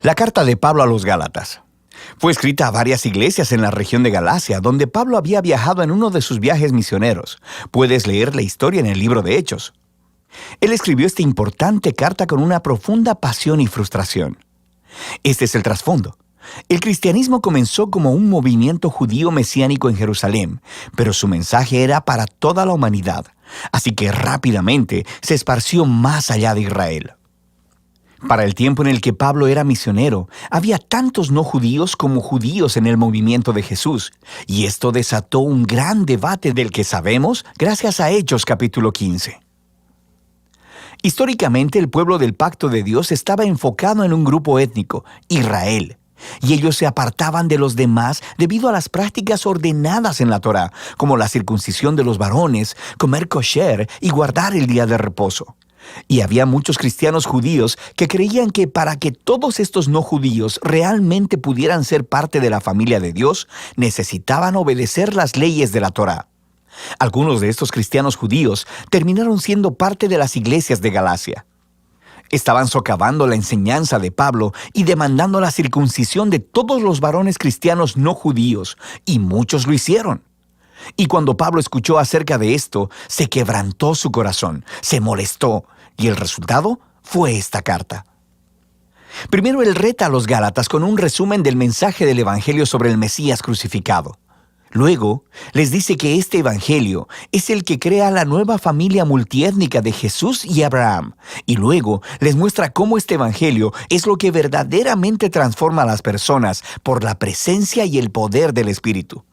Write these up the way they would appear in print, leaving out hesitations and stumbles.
La carta de Pablo a los Gálatas. Fue escrita a varias iglesias en la región de Galacia, donde Pablo había viajado en uno de sus viajes misioneros. Puedes leer la historia en el libro de Hechos. Él escribió esta importante carta con una profunda pasión y frustración. Este es el trasfondo. El cristianismo comenzó como un movimiento judío mesiánico en Jerusalén, pero su mensaje era para toda la humanidad, así que rápidamente se esparció más allá de Israel. Para el tiempo en el que Pablo era misionero, había tantos no judíos como judíos en el movimiento de Jesús, y esto desató un gran debate del que sabemos gracias a Hechos capítulo 15. Históricamente, el pueblo del pacto de Dios estaba enfocado en un grupo étnico, Israel, y ellos se apartaban de los demás debido a las prácticas ordenadas en la Torá, como la circuncisión de los varones, comer kosher y guardar el día de reposo. Y había muchos cristianos judíos que creían que para que todos estos no judíos realmente pudieran ser parte de la familia de Dios, necesitaban obedecer las leyes de la Torá. Algunos de estos cristianos judíos terminaron siendo parte de las iglesias de Galacia. Estaban socavando la enseñanza de Pablo y demandando la circuncisión de todos los varones cristianos no judíos, y muchos lo hicieron. Y cuando Pablo escuchó acerca de esto, se quebrantó su corazón, se molestó, y el resultado fue esta carta. Primero él reta a los Gálatas con un resumen del mensaje del Evangelio sobre el Mesías crucificado. Luego, les dice que este Evangelio es el que crea la nueva familia multiétnica de Jesús y Abraham, y luego les muestra cómo este Evangelio es lo que verdaderamente transforma a las personas por la presencia y el poder del Espíritu.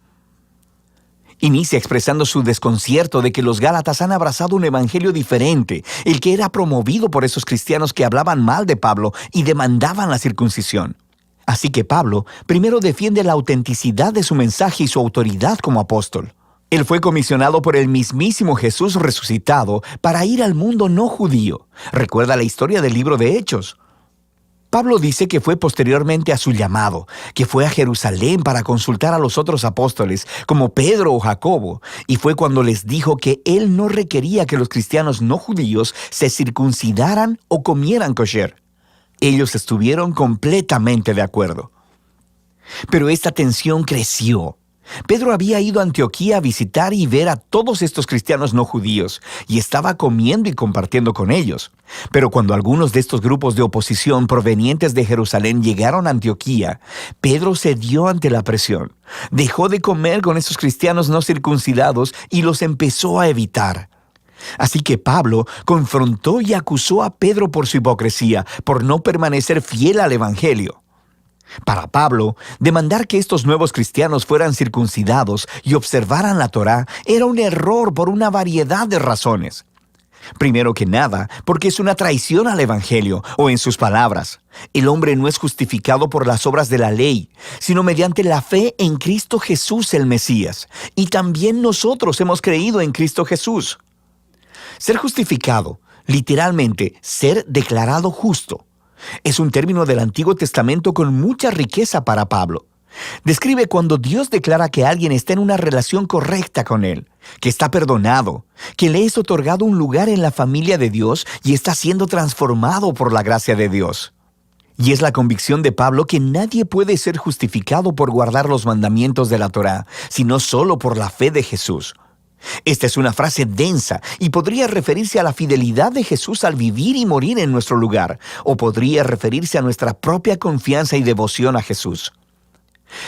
Inicia expresando su desconcierto de que los Gálatas han abrazado un evangelio diferente, el que era promovido por esos cristianos que hablaban mal de Pablo y demandaban la circuncisión. Así que Pablo primero defiende la autenticidad de su mensaje y su autoridad como apóstol. Él fue comisionado por el mismísimo Jesús resucitado para ir al mundo no judío. Recuerda la historia del libro de Hechos. Pablo dice que fue posteriormente a su llamado, que fue a Jerusalén para consultar a los otros apóstoles, como Pedro o Jacobo, y fue cuando les dijo que él no requería que los cristianos no judíos se circuncidaran o comieran kosher. Ellos estuvieron completamente de acuerdo. Pero esta tensión creció. Pedro había ido a Antioquía a visitar y ver a todos estos cristianos no judíos, y estaba comiendo y compartiendo con ellos. Pero cuando algunos de estos grupos de oposición provenientes de Jerusalén llegaron a Antioquía, Pedro cedió ante la presión. Dejó de comer con esos cristianos no circuncidados y los empezó a evitar. Así que Pablo confrontó y acusó a Pedro por su hipocresía, por no permanecer fiel al Evangelio. Para Pablo, demandar que estos nuevos cristianos fueran circuncidados y observaran la Torá era un error por una variedad de razones. Primero que nada, porque es una traición al Evangelio, o en sus palabras, el hombre no es justificado por las obras de la ley, sino mediante la fe en Cristo Jesús el Mesías, y también nosotros hemos creído en Cristo Jesús. Ser justificado, literalmente, ser declarado justo, es un término del Antiguo Testamento con mucha riqueza para Pablo. Describe cuando Dios declara que alguien está en una relación correcta con Él, que está perdonado, que le es otorgado un lugar en la familia de Dios y está siendo transformado por la gracia de Dios. Y es la convicción de Pablo que nadie puede ser justificado por guardar los mandamientos de la Torá, sino solo por la fe de Jesús. Esta es una frase densa y podría referirse a la fidelidad de Jesús al vivir y morir en nuestro lugar, o podría referirse a nuestra propia confianza y devoción a Jesús.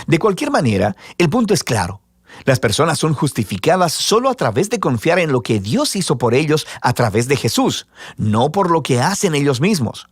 De cualquier manera, el punto es claro. Las personas son justificadas solo a través de confiar en lo que Dios hizo por ellos a través de Jesús, no por lo que hacen ellos mismos.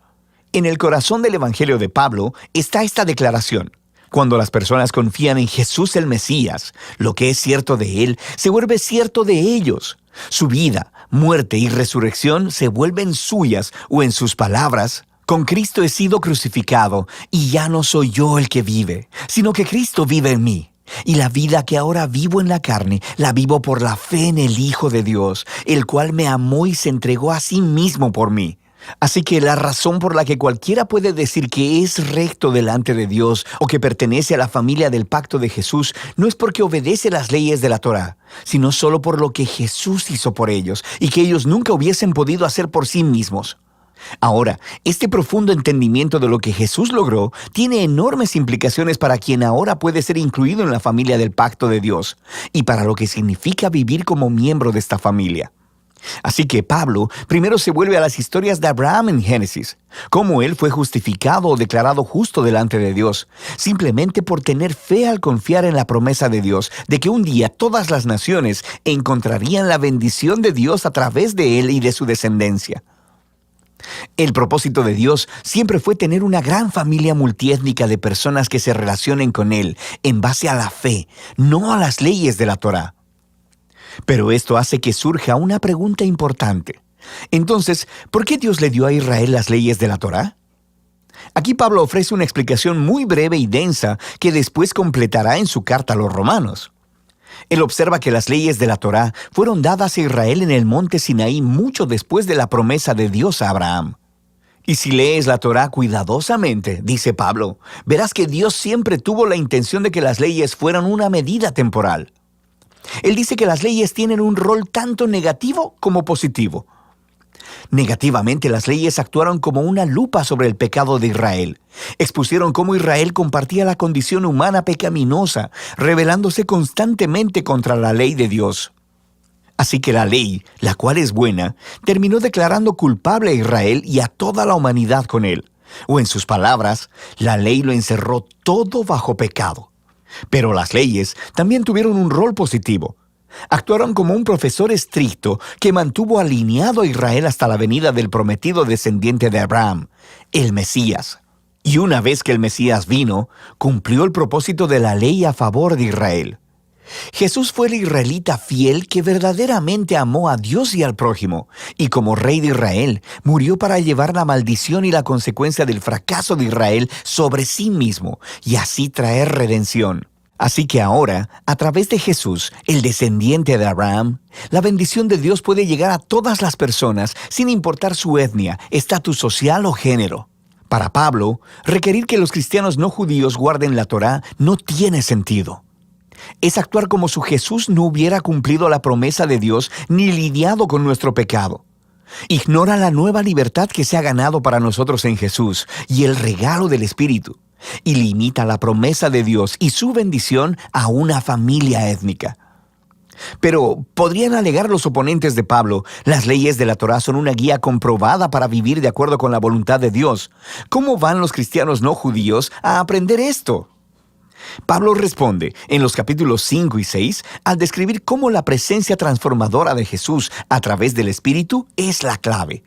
En el corazón del Evangelio de Pablo está esta declaración. Cuando las personas confían en Jesús el Mesías, lo que es cierto de Él se vuelve cierto de ellos. Su vida, muerte y resurrección se vuelven suyas, o en sus palabras, con Cristo he sido crucificado, y ya no soy yo el que vive, sino que Cristo vive en mí. Y la vida que ahora vivo en la carne, la vivo por la fe en el Hijo de Dios, el cual me amó y se entregó a sí mismo por mí. Así que la razón por la que cualquiera puede decir que es recto delante de Dios o que pertenece a la familia del pacto de Jesús no es porque obedece las leyes de la Torá, sino solo por lo que Jesús hizo por ellos y que ellos nunca hubiesen podido hacer por sí mismos. Ahora, este profundo entendimiento de lo que Jesús logró tiene enormes implicaciones para quien ahora puede ser incluido en la familia del pacto de Dios y para lo que significa vivir como miembro de esta familia. Así que Pablo primero se vuelve a las historias de Abraham en Génesis, cómo él fue justificado o declarado justo delante de Dios, simplemente por tener fe al confiar en la promesa de Dios de que un día todas las naciones encontrarían la bendición de Dios a través de él y de su descendencia. El propósito de Dios siempre fue tener una gran familia multiétnica de personas que se relacionen con Él en base a la fe, no a las leyes de la Torá. Pero esto hace que surja una pregunta importante. Entonces, ¿por qué Dios le dio a Israel las leyes de la Torá? Aquí Pablo ofrece una explicación muy breve y densa que después completará en su carta a los romanos. Él observa que las leyes de la Torá fueron dadas a Israel en el monte Sinaí mucho después de la promesa de Dios a Abraham. Y si lees la Torá cuidadosamente, dice Pablo, verás que Dios siempre tuvo la intención de que las leyes fueran una medida temporal. Él dice que las leyes tienen un rol tanto negativo como positivo. Negativamente, las leyes actuaron como una lupa sobre el pecado de Israel. Expusieron cómo Israel compartía la condición humana pecaminosa, rebelándose constantemente contra la ley de Dios. Así que la ley, la cual es buena, terminó declarando culpable a Israel y a toda la humanidad con él. O en sus palabras, la ley lo encerró todo bajo pecado. Pero las leyes también tuvieron un rol positivo. Actuaron como un profesor estricto que mantuvo alineado a Israel hasta la venida del prometido descendiente de Abraham, el Mesías. Y una vez que el Mesías vino, cumplió el propósito de la ley a favor de Israel. Jesús fue el israelita fiel que verdaderamente amó a Dios y al prójimo, y como rey de Israel, murió para llevar la maldición y la consecuencia del fracaso de Israel sobre sí mismo, y así traer redención. Así que ahora, a través de Jesús, el descendiente de Abraham, la bendición de Dios puede llegar a todas las personas sin importar su etnia, estatus social o género. Para Pablo, requerir que los cristianos no judíos guarden la Torá no tiene sentido. Es actuar como si Jesús no hubiera cumplido la promesa de Dios ni lidiado con nuestro pecado. Ignora la nueva libertad que se ha ganado para nosotros en Jesús y el regalo del Espíritu, y limita la promesa de Dios y su bendición a una familia étnica. Pero, podrían alegar los oponentes de Pablo, las leyes de la Torá son una guía comprobada para vivir de acuerdo con la voluntad de Dios. ¿Cómo van los cristianos no judíos a aprender esto? Pablo responde en los capítulos 5 y 6 al describir cómo la presencia transformadora de Jesús a través del Espíritu es la clave.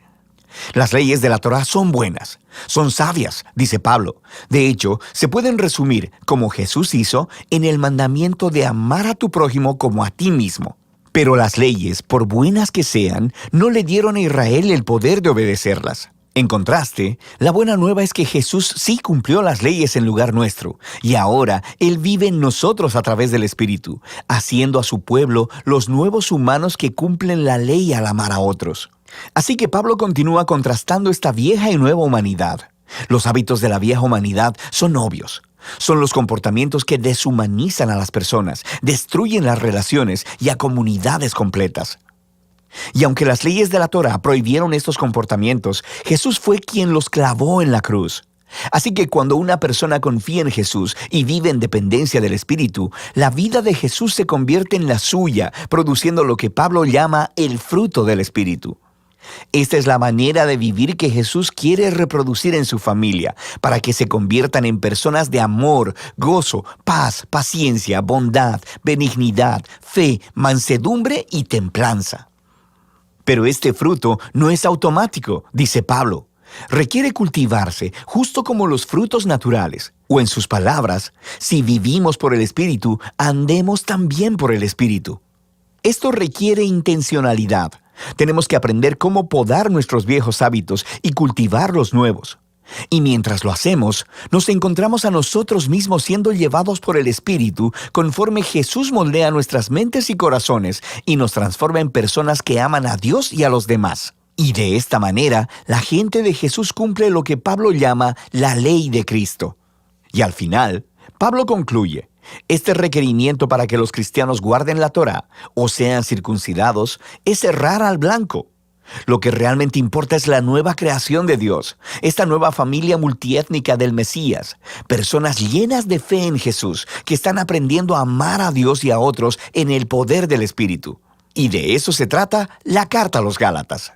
Las leyes de la Torá son buenas, son sabias, dice Pablo. De hecho, se pueden resumir, como Jesús hizo, en el mandamiento de amar a tu prójimo como a ti mismo. Pero las leyes, por buenas que sean, no le dieron a Israel el poder de obedecerlas. En contraste, la buena nueva es que Jesús sí cumplió las leyes en lugar nuestro, y ahora Él vive en nosotros a través del Espíritu, haciendo a su pueblo los nuevos humanos que cumplen la ley al amar a otros. Así que Pablo continúa contrastando esta vieja y nueva humanidad. Los hábitos de la vieja humanidad son obvios. Son los comportamientos que deshumanizan a las personas, destruyen las relaciones y a comunidades completas. Y aunque las leyes de la Torá prohibieron estos comportamientos, Jesús fue quien los clavó en la cruz. Así que cuando una persona confía en Jesús y vive en dependencia del Espíritu, la vida de Jesús se convierte en la suya, produciendo lo que Pablo llama el fruto del Espíritu. Esta es la manera de vivir que Jesús quiere reproducir en su familia, para que se conviertan en personas de amor, gozo, paz, paciencia, bondad, benignidad, fe, mansedumbre y templanza. Pero este fruto no es automático, dice Pablo. Requiere cultivarse, justo como los frutos naturales. O en sus palabras, si vivimos por el Espíritu, andemos también por el Espíritu. Esto requiere intencionalidad. Tenemos que aprender cómo podar nuestros viejos hábitos y cultivar los nuevos. Y mientras lo hacemos, nos encontramos a nosotros mismos siendo llevados por el Espíritu conforme Jesús moldea nuestras mentes y corazones y nos transforma en personas que aman a Dios y a los demás. Y de esta manera, la gente de Jesús cumple lo que Pablo llama la ley de Cristo. Y al final, Pablo concluye: este requerimiento para que los cristianos guarden la Torá o sean circuncidados es errar al blanco. Lo que realmente importa es la nueva creación de Dios, esta nueva familia multiétnica del Mesías, personas llenas de fe en Jesús, que están aprendiendo a amar a Dios y a otros en el poder del Espíritu. Y de eso se trata la carta a los Gálatas.